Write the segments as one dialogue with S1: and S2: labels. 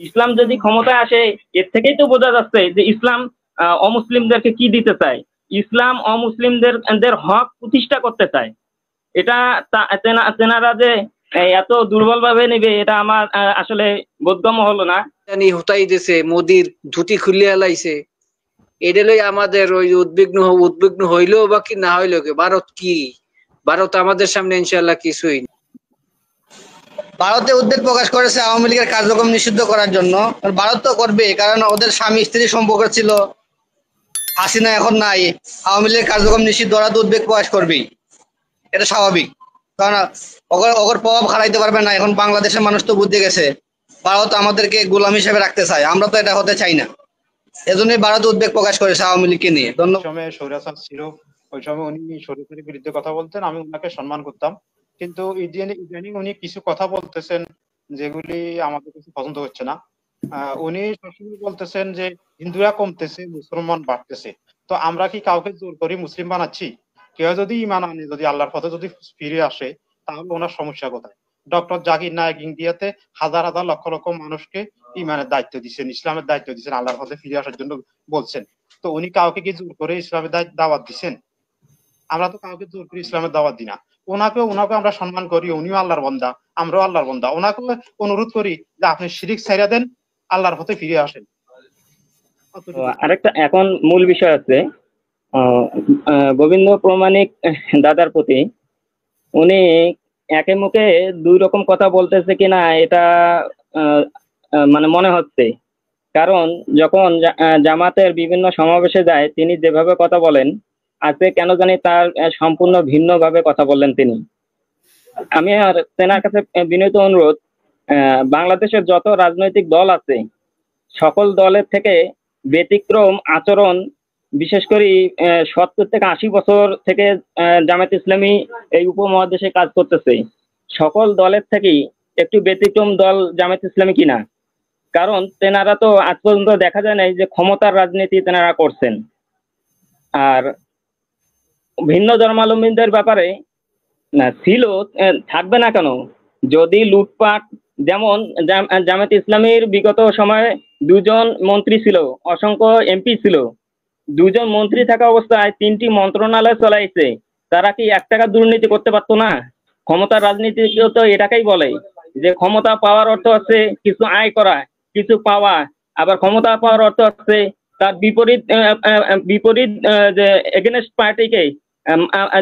S1: ইসলাম যদি ক্ষমতায় আসে, এর থেকেই তো বোঝা যাচ্ছে যে ইসলাম অমুসলিমদেরকে কি দিতে চায়। ইসলাম অমুসলিমদের হক প্রতিষ্ঠা করতে চায়। এটা তেনারা যে এত দুর্বল ভাবে নেবে, এটা আমার আসলে বোধগম্য হলো না।
S2: জানি হুতাই দিছে, মোদির ধুতি খুলে এলাইছে, এটা লই আমাদের ওই উদ্বিগ্ন হইলো বা কি না হইলো কি, ভারত কি, ভারত আমাদের সামনে ইনশাল্লাহ কিছুই।
S3: ভারতে উদ্বেগ প্রকাশ করেছে আওয়ামী লীগের কার্যক্রম নিষিদ্ধ করার জন্য। ভারত তো করবে, কারণ ওদের স্বামী স্ত্রী সম্পর্ক ছিল, হাসিনা এখন নাই, আওয়ামী লীগের কার্যক্রম নিষিদ্ধ, ওরা তো উদ্বেগ প্রকাশ করবেই, এটা স্বাভাবিক। কারণ ওর প্রভাব হারাইতে পারবে না। এখন বাংলাদেশের মানুষ তো বুঝতে গেছে ভারত আমাদেরকে গোলাম হিসেবে রাখতে চায়, আমরা তো এটা হতে চাই না। এজন্যই ভারত উদ্বেগ প্রকাশ করেছে আওয়ামী লীগকে নিয়ে। ধন্যবাদ।
S4: সময় স্বৈরাচার ছিল, ওই সময় উনি স্বৈরাচারের বিরুদ্ধে কথা বলতেন, আমি ওনাকে সম্মান করতাম। কিন্তু ইদানিং উনি কিছু কথা বলতেছেন যেগুলি আমাদের কিছু পছন্দ হচ্ছে না। উনি সবসময় বলতেছেন যে হিন্দুরা কমতেছে, মুসলমান বাড়তেছে। তো আমরা কি কাউকে জোর করে মুসলিম বানাচ্ছি? কেউ যদি ইমান আনে, যদি আল্লাহর পথে যদি ফিরে আসে, তাহলে ওনার সমস্যা কোথায়? ডক্টর জাকির নায়েক ইন্ডিয়াতে হাজার হাজার লক্ষ লক্ষ মানুষকে ইমানের দায়িত্ব দিচ্ছেন, ইসলামের দায়িত্ব দিচ্ছেন, আল্লাহর পথে ফিরে আসার জন্য বলছেন। তো উনি কাউকে কি জোর করে ইসলামের দাওয়াত দিচ্ছেন? আমরা তো কাউকে জোর করে ইসলামের দাওয়াত দিই না। ওনাকে আমরা সম্মান করি, উনিও আল্লাহর বান্দা, আমরাও আল্লাহর বান্দা। ওনাকে অনুরোধ করি যে আপনি শিরিক ছাইড়া দেন, আল্লাহর পথে ফিরে আসেন।
S1: আরেকটা এখন মূল বিষয় আছে গোবিন্দ প্রমাণিক দাদার প্রতি। উনি একে মুখে দুই রকম কথা বলতেছে কিনা এটা মানে মনে হচ্ছে। কারণ যখন জামাতের বিভিন্ন সমাবেশে যায়, তিনি যেভাবে কথা বলেন, আজকে কেন জানি তার সম্পূর্ণ ভিন্ন ভাবে কথা বললেন তিনি। আমি আর তেনার কাছে বিনীত অনুরোধ, বাংলাদেশের যত রাজনৈতিক দল আছে, সকল দলের থেকে ব্যতিক্রম আচরণ, বিশেষ করে 70 থেকে 80 বছর থেকে জামায়াত ইসলামী এই উপমহাদেশে কাজ করতেছে, সকল দলের থেকেই একটু ব্যতিক্রম দল জামায়াত ইসলামী কিনা। কারণ তেনারা তো আজ পর্যন্ত দেখা যায় নাই যে ক্ষমতার রাজনীতি তেনারা করছেন। আর ভিন্ন ধর্মাবলম্বীদের ব্যাপারে না ছিল, থাকবে না কেন? যদি লুটপাট, যেমন জামায়াত ইসলামীর বিগত সময়ে 2জন মন্ত্রী ছিল, অসংখ্য এমপি ছিল, 2জন মন্ত্রী থাকা অবস্থায় 3টি মন্ত্রণালয় চালাইছে, তারা কি 1 টাকা দুর্নীতি করতে পারতো না? ক্ষমতার রাজনীতি তো এটাকেই বলে যে ক্ষমতা পাওয়ার অর্থ হচ্ছে কিছু আয় করা, কিছু পাওয়া। আবার ক্ষমতা পাওয়ার অর্থ হচ্ছে তার বিপরীত যে এগেনস্ট পার্টিকে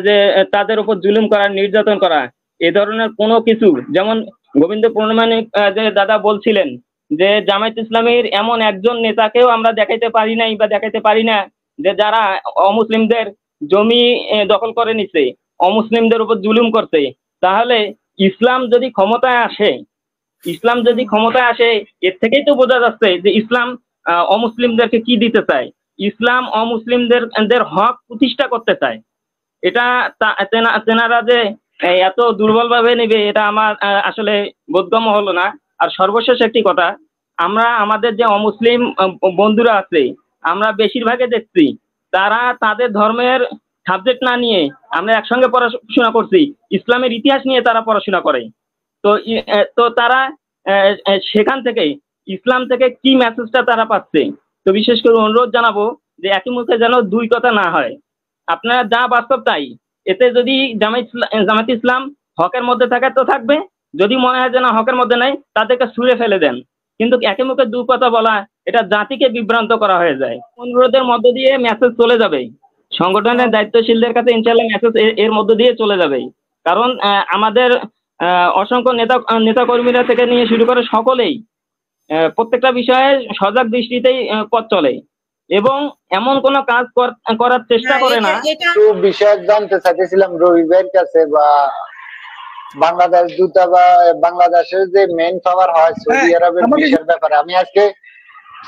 S1: যে তাদের উপর জুলুম করা, নির্যাতন করা, এ ধরনের কোনো কিছু। যেমন গোবিন্দ প্রমাণিক যে দাদা বলছিলেন যে জামায়াত ইসলামীর এমন একজন নেতাকেও আমরা দেখাইতে পারি নাই বা দেখাইতে পারি না যে যারা অমুসলিমদের জমি দখল করে নিছে, অমুসলিমদের উপর জুলুম করছে। তাহলে ইসলাম যদি ক্ষমতায় আসে, এর থেকেই তো বোঝা যাচ্ছে যে ইসলাম অমুসলিমদেরকে কি দিতে চায়। ইসলাম অমুসলিমদের হক প্রতিষ্ঠা করতে চায়। এটা তেনারা যে এত দুর্বল ভাবে নেবে, এটা আমার আসলে বোধগম্য হলো না। আর সর্বশেষ একটি কথা, আমরা আমাদের যে অমুসলিম বন্ধুরা আছে, আমরা বেশিরভাগে দেখছি তারা তাদের ধর্মের সাবজেক্ট না নিয়ে, আমরা একসঙ্গে পড়াশোনা করছি, ইসলামের ইতিহাস নিয়ে তারা পড়াশোনা করে। তো তারা সেখান থেকে ইসলাম থেকে কি মেসেজটা তারা পাচ্ছে। তো বিশেষ করে অনুরোধ জানাবো যে একই মুখে যেন দুই কথা না হয়, আপনারা যা বাস্তব তাই। এতে যদি জামায়াত ইসলাম হকের মধ্যে থাকে তো থাকবে, যদি মনে হয় যে না হকের মধ্যে নাই, তাদেরকে ছুঁড়ে ফেলে দেন। কিন্তু একে মুখে দু কথা বলা, এটা জাতিকে বিভ্রান্ত করা হয়ে যায়। অনুরোধের মধ্য দিয়ে মেসেজ চলে যাবে সংগঠনের দায়িত্বশীলদের কাছে, ইনশাল্লাহ মেসেজ এর মধ্য দিয়ে চলে যাবে। কারণ আমাদের অসংখ্য নেতা কর্মীরা থেকে নিয়ে শুরু করে সকলেই প্রত্যেকটা বিষয়ে সজাগ দৃষ্টিতেই পথ চলে এবং এমন কোন কাজ করার চেষ্টা করে না।
S5: একটু বিষয় জানতে চাইছিলাম রবি ভাইয়ের কাছে, বা বাংলাদেশ দূতা বা বাংলাদেশের যে মেইন পাওয়ার হয় সৌদি আরবের বিষয়ের ব্যাপারে। আমি আজকে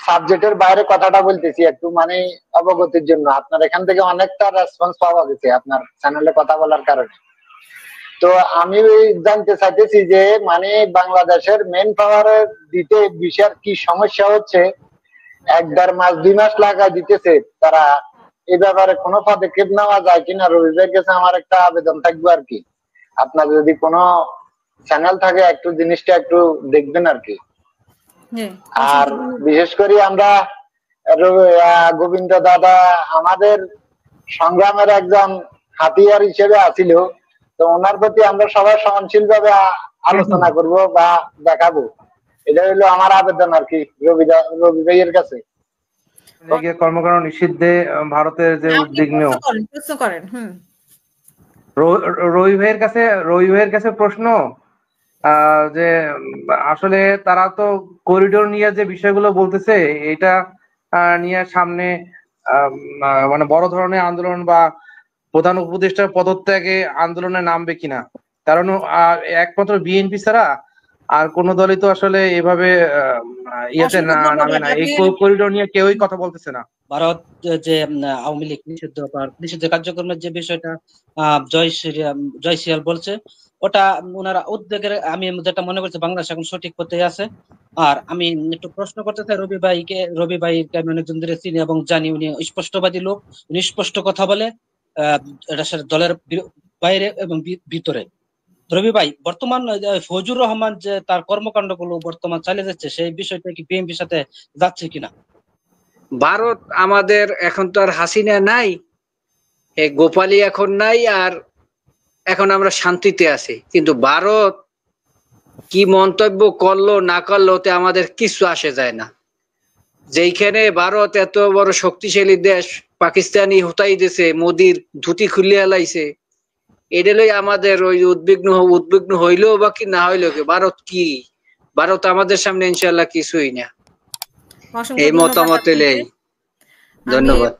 S5: সাবজেক্টের বাইরে কথাটা বলতেছি একটু মানে অবগতির জন্য। আপনার এখান থেকে অনেকটা রেসপন্স পাওয়া গেছে আপনার চ্যানেলে কথা বলার কারণে। তো আমি জানতে চাইতেছি যে মানে বাংলাদেশের মেন পাওয়ার দিতে বিষয়ের কি সমস্যা হচ্ছে, 1-1.5 মাস 2 মাস লাগা দিতেছে তারা, এই ব্যাপারে কোনো পদক্ষেপ নেওয়া যায় কিনা রবি ভাইয়ের কাছে আমার একটা আবেদন থাকবে আর কি। আপনার যদি কোনো চ্যানেল থাকে একটু জিনিসটা একটু দেখবেন আর কি। আর বিশেষ করে আমরা গোবিন্দ দাদা আমাদের সংগ্রামের একজন হাতিয়ার হিসেবে আছিল, তো ওনার প্রতি আমরা সবাই সহনশীল ভাবে আলোচনা করব বা দেখাবো, এটা হলো আমার আবেদন আর কি রবি ভাইয়ের কাছে।
S6: কর্মকাণ্ড নিষিদ্ধে ভারতের যে উদ্বিগ্ন, রবি ভাইয়ের কাছে প্রশ্ন যে আসলে তারা তো করিডোর নিয়ে যে বিষয়গুলো বলতেছে এটা নিয়ে সামনে মানে বড় ধরনের আন্দোলন বা প্রধান উপদেষ্টার পদত্যাগে আন্দোলনে নামবে কিনা, কারণ একমাত্র বিএনপি ছাড়া আর কোন দলই তো আসলে এভাবে ইয়েতে নামে না, এই করিডোর নিয়ে কেউই কথা বলতেছে না।
S7: ভারত যে আওয়ামী লীগ নিষিদ্ধ কার্যক্রমের যে বিষয়টা জয় সিয়াল বলছে, ওটা ওনারা উদ্বেগের, আমি যেটা মনে করছি বাংলাদেশ এখন সঠিক পথে আছে। আর আমি একটু প্রশ্ন করতে চাই রবি ভাইকে আমি অনেকদিন ধরে চিনি এবং জানি, উনি স্পষ্টবাদী লোক, উনি স্পষ্ট কথা বলে, এটা দলের বাইরে এবং ভিতরে। রবি ভাই, বর্তমান ফজলুর রহমান যে তার কর্মকাণ্ড গুলো বর্তমান চালিয়ে যাচ্ছে, সেই বিষয়টা কি বিএনপির সাথে যাচ্ছে কিনা?
S2: ভারত আমাদের এখন তো আর হাসিনা নাই, গোপালী এখন নাই, আর এখন আমরা শান্তিতে আছি, কিন্তু ভারত কি মন্তব্য করলো না করলো ওতে আমাদের কিছু আসে যায় না। যেইখানে ভারত এত বড় শক্তিশালী দেশ পাকিস্তানি হতাই দিছে, মোদির ধুতি খুলিয়া লাইছে, এটা লই আমাদের ওই উদ্বিগ্ন হইলেও বা কি না হইলেও কি, ভারত আমাদের সামনে ইনশাল্লাহ কিছুই না। এই মতামত এলেই ধন্যবাদ।